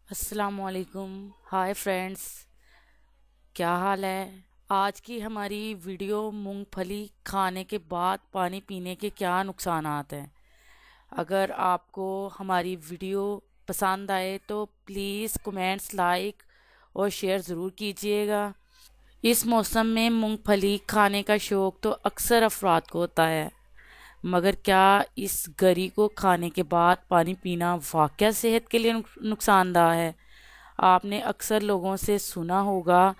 السلام علیکم. ہائے فرینڈس، کیا حال ہے؟ آج کی ہماری ویڈیو مونگ پھلی کھانے کے بعد پانی پینے کے کیا نقصانات ہیں. اگر آپ کو ہماری ویڈیو پسند آئے تو پلیز کمنٹس، لائک اور شیئر ضرور کیجیے گا. اس موسم میں مونگ پھلی کھانے کا شوق تو اکثر افراد کو ہوتا ہے، مگر کیا اس گری کو کھانے کے بعد پانی پینا واقعہ صحت کے لیے نقصان دہ ہے؟ آپ نے اکثر لوگوں سے سنا ہوگا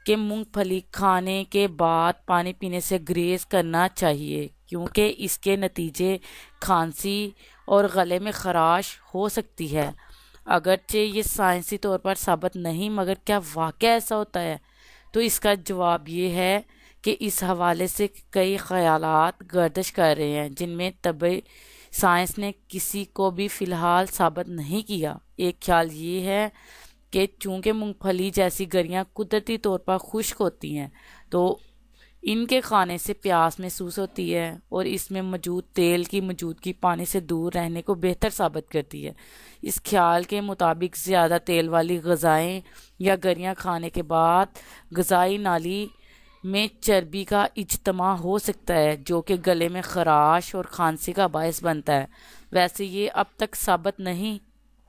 کہ مونگ پھلی کھانے کے بعد پانی پینے سے گریز کرنا چاہیے کیونکہ اس کے نتیجے کھانسی اور گلے میں خراش ہو سکتی ہے. اگرچہ یہ سائنسی طور پر ثابت نہیں، مگر کیا واقعہ ایسا ہوتا ہے؟ تو اس کا جواب یہ ہے کہ اس حوالے سے کئی خیالات گردش کر رہے ہیں جن میں طبی سائنس نے کسی کو بھی فی الحال ثابت نہیں کیا. ایک خیال یہ ہے کہ چونکہ مونگ پھلی جیسی گریاں قدرتی طور پر خشک ہوتی ہیں تو ان کے کھانے سے پیاس محسوس ہوتی ہے اور اس میں موجود تیل کی موجودگی پانی سے دور رہنے کو بہتر ثابت کرتی ہے. اس خیال کے مطابق زیادہ تیل والی غذائیں یا گریاں کھانے کے بعد غذائی نالی میں چربی کا اجتماع ہو سکتا ہے جو کہ گلے میں خراش اور کھانسی کا باعث بنتا ہے. ویسے یہ اب تک ثابت نہیں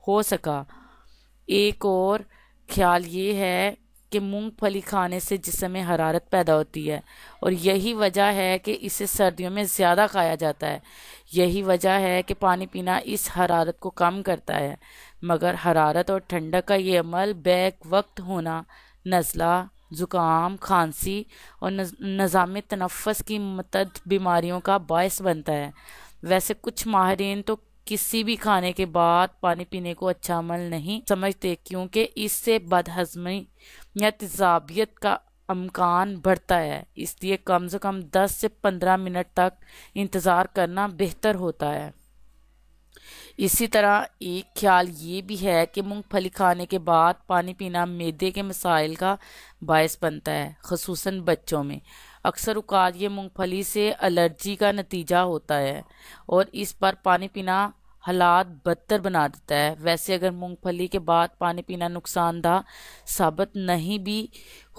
ہو سکا. ایک اور خیال یہ ہے کہ مونگ پھلی کھانے سے جسم میں حرارت پیدا ہوتی ہے اور یہی وجہ ہے کہ اسے سردیوں میں زیادہ کھایا جاتا ہے. یہی وجہ ہے کہ پانی پینا اس حرارت کو کم کرتا ہے، مگر حرارت اور ٹھنڈک کا یہ عمل بیک وقت ہونا نزلہ، زکام، کھانسی اور نظام تنفس کی متعدد بیماریوں کا باعث بنتا ہے. ویسے کچھ ماہرین تو کسی بھی کھانے کے بعد پانی پینے کو اچھا عمل نہیں سمجھتے کیونکہ اس سے بد ہضمی یا تیزابیت کا امکان بڑھتا ہے. اس لیے کم سے کم 10 سے 15 منٹ تک انتظار کرنا بہتر ہوتا ہے. اسی طرح ایک خیال یہ بھی ہے کہ مونگ پھلی کھانے کے بعد پانی پینا معدے کے مسائل کا باعث بنتا ہے، خصوصاً بچوں میں. اکثر اوقات یہ مونگ پھلی سے الرجی کا نتیجہ ہوتا ہے اور اس پر پانی پینا حالات بدتر بنا دیتا ہے. ویسے اگر مونگ پھلی کے بعد پانی پینا نقصان دہ ثابت نہیں بھی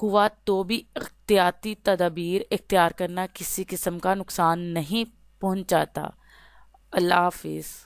ہوا تو بھی احتیاطی تدابیر اختیار کرنا کسی قسم کا نقصان نہیں پہنچاتا. اللہ حافظ.